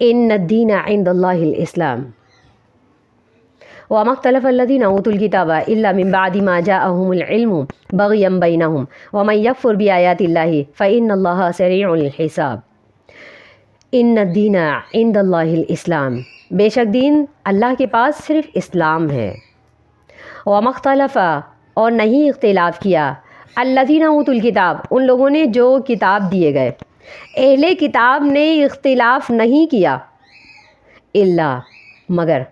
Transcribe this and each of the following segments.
ان الدین عند اللہ الاسلام وما اختلف الذین اوتوا الکتاب الا من بعد ما جاءهم العلم بغیا بینہم ومن یکفر بآیات اللہ فإن اللہ سریع الحساب۔ ان الدین عند اللہ الاسلام، بے شک دین اللہ کے پاس صرف اسلام ہے۔ وما اختلف، اور نہیں اختلاف کیا، الذین اوتوا الکتاب، ان لوگوں نے جو کتاب دیے گئے، اہل کتاب نے اختلاف نہیں کیا، الا مگر،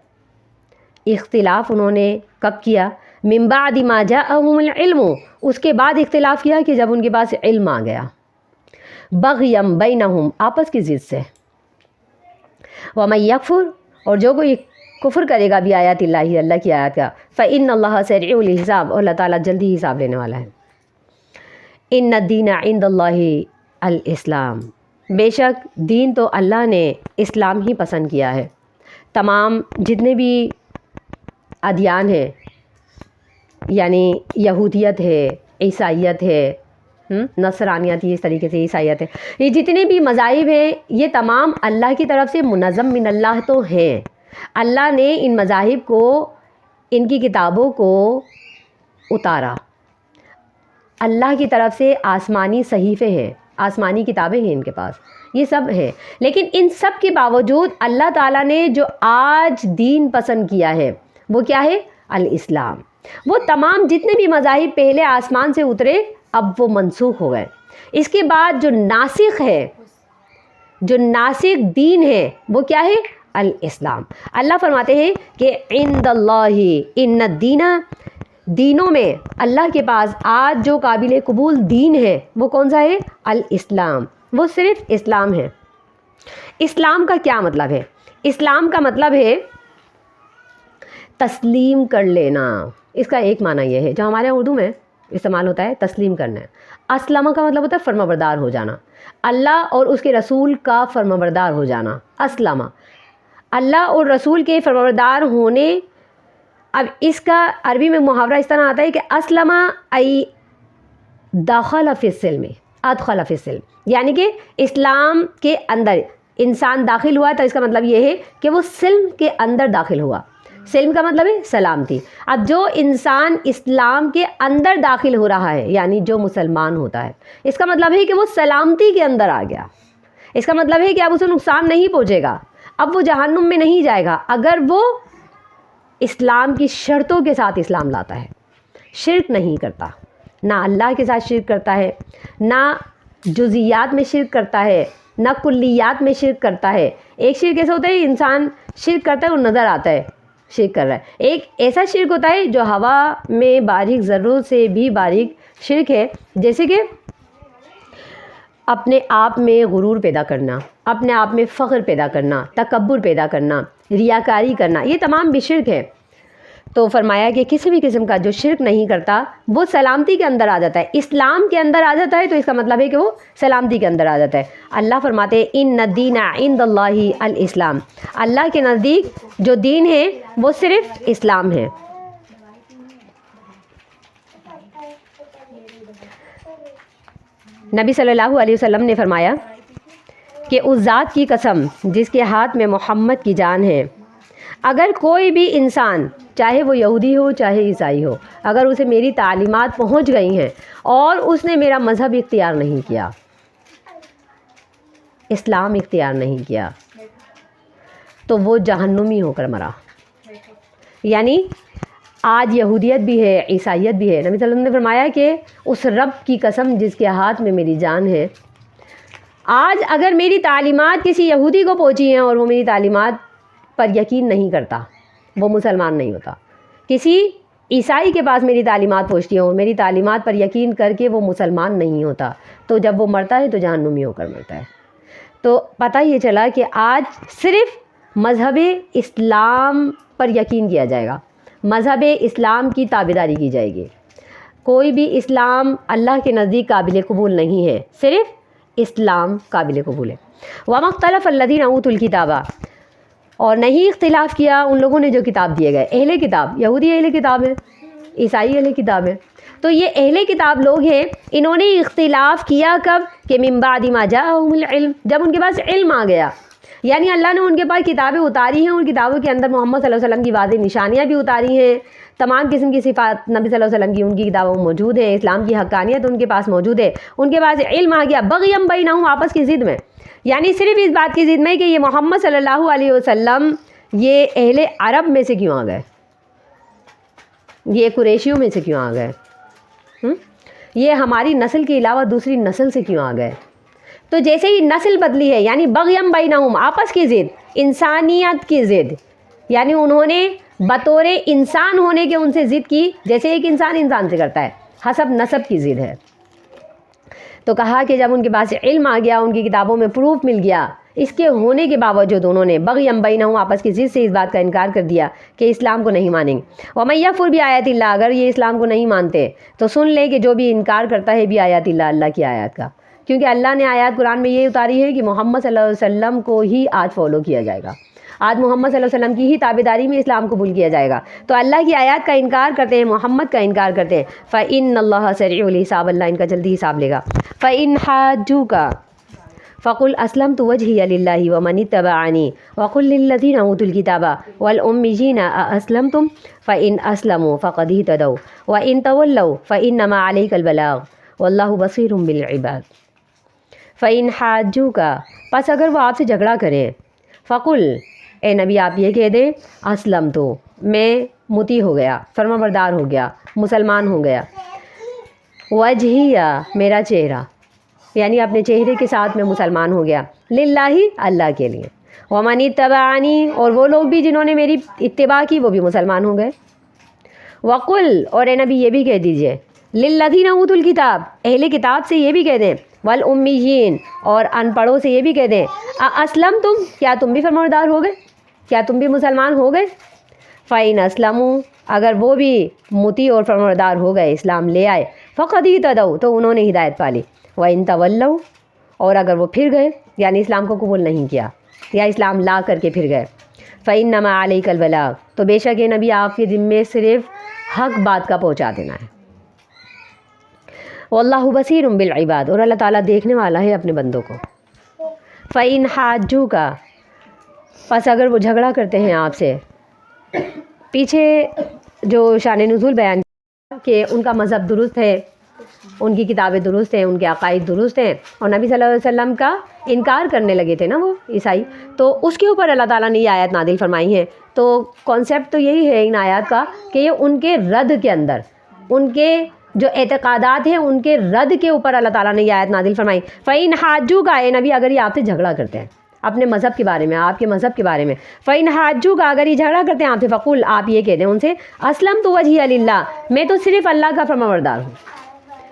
اختلاف انہوں نے کب کیا؟ من بعد ما جاءهم العلم، اس کے بعد اختلاف کیا کہ جب ان کے پاس علم آ گیا، بغیا بینہم، آپس کی ضد سے۔ ومن یکفر، اور جو کوئی کفر کرے گا بھی آیات اللہ، اللہ کی آیات کا، فإن اللہ سریع الحساب، اور اللہ تعالیٰ جلدی حساب لینے والا ہے۔ ان الدین عند اللہ الاسلام، بے شک دین تو اللہ نے اسلام ہی پسند کیا ہے۔ تمام جتنے بھی ادیان ہیں، یعنی یہودیت ہے، عیسائیت ہے، نصرانیت، یہ اس طریقے سے عیسائیت ہے، یہ جتنے بھی مذاہب ہیں یہ تمام اللہ کی طرف سے منظم من اللہ تو ہیں۔ اللہ نے ان مذاہب کو، ان کی کتابوں کو اتارا، اللہ کی طرف سے آسمانی صحیفے ہیں، آسمانی کتابیں ہیں ان کے پاس، یہ سب ہیں۔ لیکن ان سب کے باوجود اللہ تعالیٰ نے جو آج دین پسند کیا ہے وہ کیا ہے؟ الاسلام۔ وہ تمام جتنے بھی مذاہب پہلے آسمان سے اترے اب وہ منسوخ ہو گئے۔ اس کے بعد جو ناسخ ہے، جو ناسخ دین ہے وہ کیا ہے؟ الاسلام۔ اللہ فرماتے ہیں کہ عند اللہ، ان الدین، دینوں میں اللہ کے پاس آج جو قابل قبول دین ہے وہ کون سا ہے؟ الاسلام، وہ صرف اسلام ہے۔ اسلام کا کیا مطلب ہے؟ اسلام کا مطلب ہے تسلیم کر لینا۔ اس کا ایک معنی یہ ہے جو ہمارے اردو میں استعمال ہوتا ہے، تسلیم کرنا ہے۔ اسلمہ کا مطلب ہوتا ہے فرمانبردار ہو جانا، اللہ اور اس کے رسول کا فرمانبردار ہو جانا۔ اسلمہ، اللہ اور رسول کے فرمانبردار ہونے۔ اب اس کا عربی میں محاورہ اس طرح آتا ہے کہ اسلمہ ای داخل فی السلم، ادخل فی السلم، یعنی کہ اسلام کے اندر انسان داخل ہوا، تو اس کا مطلب یہ ہے کہ وہ سلم کے اندر داخل ہوا۔ سلم کا مطلب ہے سلامتی۔ اب جو انسان اسلام کے اندر داخل ہو رہا ہے، یعنی جو مسلمان ہوتا ہے، اس کا مطلب ہے کہ وہ سلامتی کے اندر آ گیا۔ اس کا مطلب ہے کہ اب اسے نقصان نہیں پہنچے گا، اب وہ جہنم میں نہیں جائے گا اگر وہ اسلام کی شرطوں کے ساتھ اسلام لاتا ہے، شرک نہیں کرتا، نہ اللہ کے ساتھ شرک کرتا ہے، نہ جزیات میں شرک کرتا ہے، نہ کلیات میں شرک کرتا ہے۔ ایک شرک ایسا ہوتا ہے انسان شرک کرتا ہے اور نظر آتا ہے شرک کر رہا ہے، ایک ایسا شرک ہوتا ہے جو ہوا میں باریک ذروں سے بھی باریک شرک ہے، جیسے کہ اپنے آپ میں غرور پیدا کرنا، اپنے آپ میں فخر پیدا کرنا، تکبر پیدا کرنا، ریاکاری کرنا، یہ تمام بھی شرک ہے۔ تو فرمایا کہ کسی بھی قسم کا جو شرک نہیں کرتا وہ سلامتی کے اندر آ جاتا ہے، اسلام کے اندر آ جاتا ہے، تو اس کا مطلب ہے کہ وہ سلامتی کے اندر آ جاتا ہے۔ اللہ فرماتے ہیں ان الدین عند اللہ الاسلام، اللہ کے نزدیک جو دین ہے وہ صرف اسلام ہے۔ نبی صلی اللہ علیہ وسلم نے فرمایا کہ اس ذات کی قسم جس کے ہاتھ میں محمد کی جان ہے، اگر کوئی بھی انسان، چاہے وہ یہودی ہو چاہے عیسائی ہو، اگر اسے میری تعلیمات پہنچ گئی ہیں اور اس نے میرا مذہب اختیار نہیں کیا، اسلام اختیار نہیں کیا، تو وہ جہنمی ہو کر مرا۔ یعنی آج یہودیت بھی ہے، عیسائیت بھی ہے۔ نبی صلی اللہ علیہ وسلم نے فرمایا کہ اس رب کی قسم جس کے ہاتھ میں میری جان ہے، آج اگر میری تعلیمات کسی یہودی کو پہنچی ہیں اور وہ میری تعلیمات پر یقین نہیں کرتا، وہ مسلمان نہیں ہوتا۔ کسی عیسائی کے پاس میری تعلیمات پہنچتی ہیں اور میری تعلیمات پر یقین کر کے وہ مسلمان نہیں ہوتا، تو جب وہ مرتا ہے تو جہنمی ہو کر مرتا ہے۔ تو پتہ یہ چلا کہ آج صرف مذہب اسلام پر یقین کیا جائے گا، مذہب اسلام کی تابعداری کی جائے گی۔ کوئی بھی اسلام اللہ کے نزدیک قابل قبول نہیں ہے، صرف اسلام قابل قبول ہے۔ وَمَا اخْتَلَفَ الَّذِينَ أُوتُوا الْكِتَابَ، اور نہیں اختلاف کیا ان لوگوں نے جو کتاب دیے گئے۔ اہل کتاب، یہودی اہل کتاب ہے، عیسائی اہل کتاب ہے، تو یہ اہل کتاب لوگ ہیں، انہوں نے اختلاف کیا کب؟ کہ من بعد ما جاءہم العلم، جب ان کے پاس علم آ گیا، یعنی اللہ نے ان کے پاس کتابیں اتاری ہیں، ان کتابوں کے اندر محمد صلی اللہ علیہ وسلم کی واضح نشانیاں بھی اتاری ہیں، تمام قسم کی صفات نبی صلی اللہ علیہ وسلم کی ان کی کتابوں میں موجود ہے، اسلام کی حقانیت ان کے پاس موجود ہے، ان کے پاس علم آ گیا بغیم بینہم، آپس کی ضد میں، یعنی صرف اس بات کی ضد میں کہ یہ محمد صلی اللہ علیہ وسلم یہ اہل عرب میں سے کیوں آ گئے، یہ قریشیوں میں سے کیوں آ گئے، یہ ہماری نسل کے علاوہ دوسری نسل سے کیوں آ گئے. تو جیسے ہی نسل بدلی ہے یعنی بغیم بینہم، آپس کی ضد، انسانیت کی ضد، یعنی انہوں نے بطور انسان ہونے کے ان سے ضد کی، جیسے ایک انسان سے کرتا ہے، حسب نسب کی ضد ہے. تو کہا کہ جب ان کے پاس علم آ گیا، ان کی کتابوں میں پروف مل گیا، اس کے ہونے کے باوجود انہوں نے بغیم بینہم، آپس کی ضد سے اس بات کا انکار کر دیا کہ اسلام کو نہیں مانیں گے. وَمَن يَكْفُرْ بِآيَاتِ اللَّهِ، اگر یہ اسلام کو نہیں مانتے تو سن لے کہ جو بھی انکار کرتا ہے بھی آیات اللہ، اللہ کی آیات کا، کیونکہ اللہ نے آیات قرآن میں یہ اتاری ہے کہ محمد صلی اللہ علیہ وسلم کو ہی آج فالو کیا جائے گا، آج محمد صلی اللہ علیہ وسلم کی ہی تابعداری میں اسلام قبول کیا جائے گا. تو اللہ کی آیات کا انکار کرتے ہیں، محمد کا انکار کرتے ہیں. فَإِنَّ اللَّهَ سَرِيعُ الْحِسَابِ، اللہ ان کا جلدی حساب لے گا. فَإِنْ حَاجُّوكَ فَقُلْ أَسْلَمْتُ وَجْهِيَ لِلَّهِ وَمَنِ اتَّبَعَنِي وَقُلْ لِلَّذِينَ أُوتُوا الْكِتَابَ وَالْأُمِّيِّينَ أَأَسْلَمْتُمْ فَإِنْ أَسْلَمُوا فَقَدِ اهْتَدَوْا وَإِنْ تَوَلَّوْا فَإِنَّمَا عَلَيْكَ الْبَلَاغُ وَاللَّهُ بَصِيرٌ بِالْعِبَادِ. فَإِنْ حَاجُّوكَ، پس اگر وہ آپ سے جھگڑا کریں، فَقُلْ، اے نبی آپ یہ کہہ دیں، اسلمتُ، میں مطیع ہو گیا، فرما بردار ہو گیا، مسلمان ہو گیا. وجہیہ، میرا چہرہ، یعنی اپنے چہرے کے ساتھ میں مسلمان ہو گیا، للہ، اللہ کے لیے. ومن اتبعنی، اور وہ لوگ بھی جنہوں نے میری اتباع کی وہ بھی مسلمان ہو گئے. وقل، اور اے نبی یہ بھی کہہ دیجئے، للذین اوتوا الکتاب، اہل کتاب سے یہ بھی کہہ دیں، والامیین، اور ان پڑھوں سے یہ بھی کہہ دیں، اسلمتم، کیا تم بھی فرمانبردار ہو گئے، کیا تم بھی مسلمان ہو گئے. فَإِنْ أَسْلَمُوا، اگر وہ بھی مطیع اور فرمانبردار ہو گئے، اسلام لے آئے، فَقَدْ اهْتَدَوْا، تو انہوں نے ہدایت پا لی. وَإِنْ تَوَلَّوْا، اور اگر وہ پھر گئے یعنی اسلام کو قبول نہیں کیا یا اسلام لا کر کے پھر گئے، فَإِنَّمَا عَلَيْكَ الْبَلَاغُ، تو بے شک یہ نبی آپ کے ذمے صرف حق بات کا پہنچا دینا ہے. واللہ بصیر بالعباد، اور اللہ تعالیٰ دیکھنے والا ہے اپنے بندوں کو. فَإِنْ حَاجُّوكَ، پس اگر وہ جھگڑا کرتے ہیں آپ سے، پیچھے جو شان نزول بیان کیا کہ ان کا مذہب درست ہے، ان کی کتابیں درست ہیں، ان کے عقائد درست ہیں، اور نبی صلی اللہ علیہ وسلم کا انکار کرنے لگے تھے نا وہ عیسائی، تو اس کے اوپر اللہ تعالیٰ نے یہ آیات نازل فرمائی ہیں. تو کانسیپٹ تو یہی ہے ان آیات کا کہ یہ ان کے رد کے اندر، ان کے جو اعتقادات ہیں ان کے رد کے اوپر اللہ تعالیٰ نے یہ آیت نازل فرمائی. فَإِنْ حَاجُّوكَ، اے نبی اگر یہ آپ سے جھگڑا کرتے ہیں اپنے مذہب کے بارے میں، آپ کے مذہب کے بارے میں، فَإِنْ حَاجُّوكَ، اگر یہ جھگڑا کرتے ہیں آپ سے، فَقُلْ، آپ یہ کہہ دیں ان سے، أَسْلَمْتُ وَجْهِيَ لِلَّهِ، میں تو صرف اللہ کا فرمانبردار ہوں،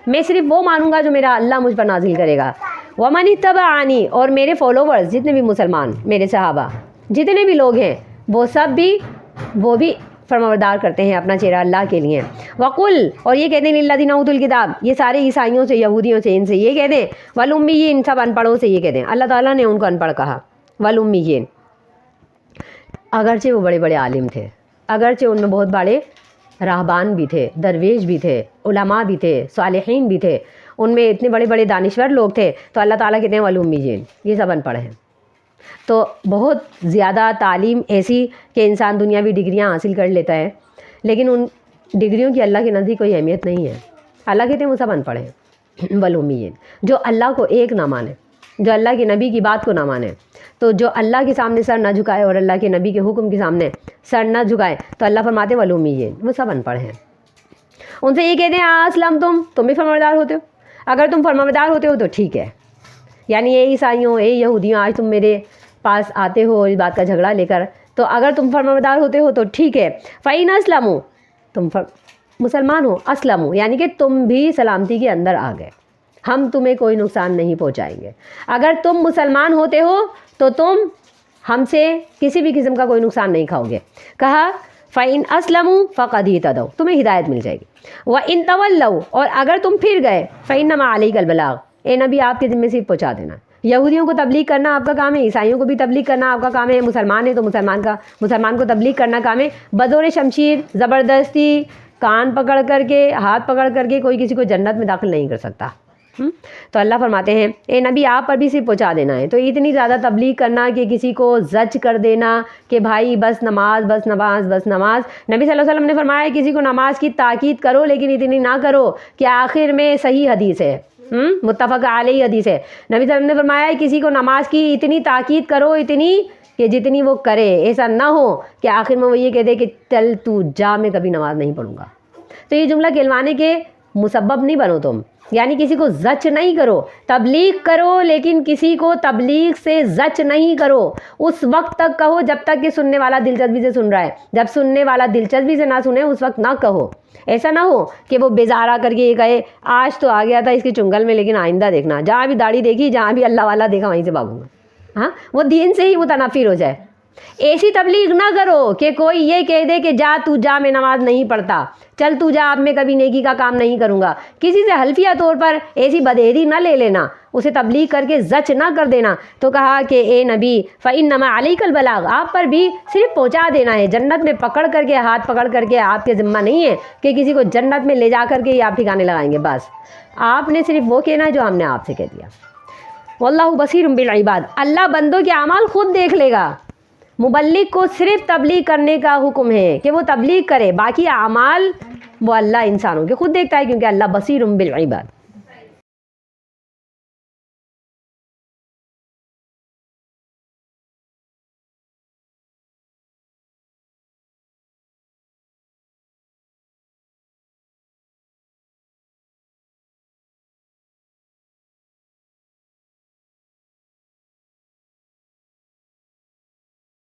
میں صرف وہ مانوں گا جو میرا اللہ مجھ پر نازل کرے گا. وَمَنِ اتَّبَعَنِي، اور میرے فالوورز جتنے بھی مسلمان، میرے صحابہ جتنے بھی لوگ ہیں، وہ بھی فرمانبردار کرتے ہیں اپنا چہرہ اللہ کے لیے. وقل، اور یہ کہتے ہیں للذین اوتوا الکتاب، یہ سارے عیسائیوں سے، یہودیوں سے، ان سے یہ کہہ دیں، والامیین، سب ان پڑھوں سے یہ کہہ دیں. اللہ تعالیٰ نے ان کو ان پڑھ کہا، والامیین، اگرچہ وہ بڑے بڑے عالم تھے، اگرچہ ان میں بہت بڑے راہبان بھی تھے، درویش بھی تھے، علماء بھی تھے، صالحین بھی تھے، ان میں اتنے بڑے بڑے دانشور لوگ تھے، تو اللہ تعالیٰ کہتے ہیں والامیین، یہ سب ان پڑھ ہیں. تو بہت زیادہ تعلیم ایسی کہ انسان دنیاوی ڈگریاں حاصل کر لیتا ہے، لیکن ان ڈگریوں کی اللہ کے نزدیک کوئی اہمیت نہیں ہے. اللہ کہتے ہیں وہ سب ان پڑھ ہیں. والامیین، جو اللہ کو ایک نہ مانے، جو اللہ کے نبی کی بات کو نہ مانے، تو جو اللہ کے سامنے سر نہ جھکائے اور اللہ کے نبی کے حکم کے سامنے سر نہ جھکائے، تو اللہ فرماتے ہیں والامیین، وہ سب ان پڑھ ہیں. ان سے یہ کہتے ہیں اسلم، تم بھی فرمانبردار ہوتے ہو، اگر تم فرمانبردار ہوتے ہو تو ٹھیک ہے. یعنی اے عیسائیوں، اے یہودیوں، آج تم میرے پاس آتے ہو اس بات کا جھگڑا لے کر، تو اگر تم فرمانبردار ہوتے ہو تو ٹھیک ہے. فَإِنْ أَسْلَمُوا، تم مسلمان ہو، اسلموا یعنی کہ تم بھی سلامتی کے اندر آ گئے، ہم تمہیں کوئی نقصان نہیں پہنچائیں گے. اگر تم مسلمان ہوتے ہو تو تم ہم سے کسی بھی قسم کا کوئی نقصان نہیں کھاؤ گے. کہا فَإِنْ أَسْلَمُوا فَقَدْ اهْتَدَوْا، تمہیں ہدایت مل جائے گی. وَإِنْ تَوَلَّوْا، اور اگر تم پھر گئے، فَإِنَّمَا عَلَيْكَ الْبَلَاغُ، اے نبی آپ کے ذمے صرف پہنچا دینا. یہودیوں کو تبلیغ کرنا آپ کا کام ہے، عیسائیوں کو بھی تبلیغ کرنا آپ کا کام ہے، مسلمان ہے تو مسلمان کو تبلیغ کرنا کام ہے. بدور شمشیر، زبردستی، کان پکڑ کر کے، ہاتھ پکڑ کر کے کوئی کسی کو جنت میں داخل نہیں کر سکتا. تو اللہ فرماتے ہیں اے نبی آپ پر بھی صرف پہنچا دینا ہے. تو اتنی زیادہ تبلیغ کرنا کہ کسی کو زج کر دینا کہ بھائی بس نماز بس نماز بس نماز. نبی صلی اللہ علیہ وسلم نے فرمایا کسی کو نماز کی تاکید کرو لیکن اتنی نہ کرو کہ آخر میں صحیح حدیث ہے، متفق علیہ حدیث ہے. نبی صلی اللہ علیہ وسلم نے فرمایا کسی کو نماز کی اتنی تاکید کرو اتنی کہ جتنی وہ کرے، ایسا نہ ہو کہ آخر میں وہ یہ کہہ دے کہ چل تو جا میں کبھی نماز نہیں پڑھوں گا. تو یہ جملہ کہلوانے کے مسبب نہیں بنو تم، یعنی کسی کو زچ نہیں کرو. تبلیغ کرو لیکن کسی کو تبلیغ سے زچ نہیں کرو. اس وقت تک کہو جب تک کہ سننے والا دلچسپی سے سن رہا ہے. جب سننے والا دلچسپی سے نہ سنے اس وقت نہ کہو. ایسا نہ ہو کہ وہ بیزارہ کر کے یہ کہے آج تو آ گیا تھا اس کے چنگل میں لیکن آئندہ دیکھنا، جہاں بھی داڑھی دیکھی جہاں بھی اللہ والا دیکھا وہیں سے بھاگوں گا. ہاں، وہ دین سے ہی متنفر ہو جائے. ایسی تبلیغ نہ کرو کہ کوئی یہ کہہ دے کہ جا تو جا میں نماز نہیں پڑھتا، چل تو جا اب میں کبھی نیکی کا کام نہیں کروں گا. کسی سے حلفیہ طور پر ایسی بدعہدی نہ لے لینا، اسے تبلیغ کر کے زچ نہ کر دینا. تو کہا کہ اے نبی فَإِنَّمَا عَلَيْكَ الْبَلَاغُ، آپ پر بھی صرف پہنچا دینا ہے. جنت میں پکڑ کر کے ہاتھ پکڑ کر کے آپ کے ذمہ نہیں ہے کہ کسی کو جنت میں لے جا کر کے آپ ٹھکانے لگائیں گے. بس آپ نے صرف وہ کہنا ہے جو ہم نے آپ سے کہہ دیا. واللہ بصیر بالعباد، اللہ بندوں کے اعمال خود دیکھ لے گا. مبلغ کو صرف تبلیغ کرنے کا حکم ہے کہ وہ تبلیغ کرے، باقی اعمال وہ اللہ انسانوں کے خود دیکھتا ہے کیونکہ اللہ بصیر بالعباد.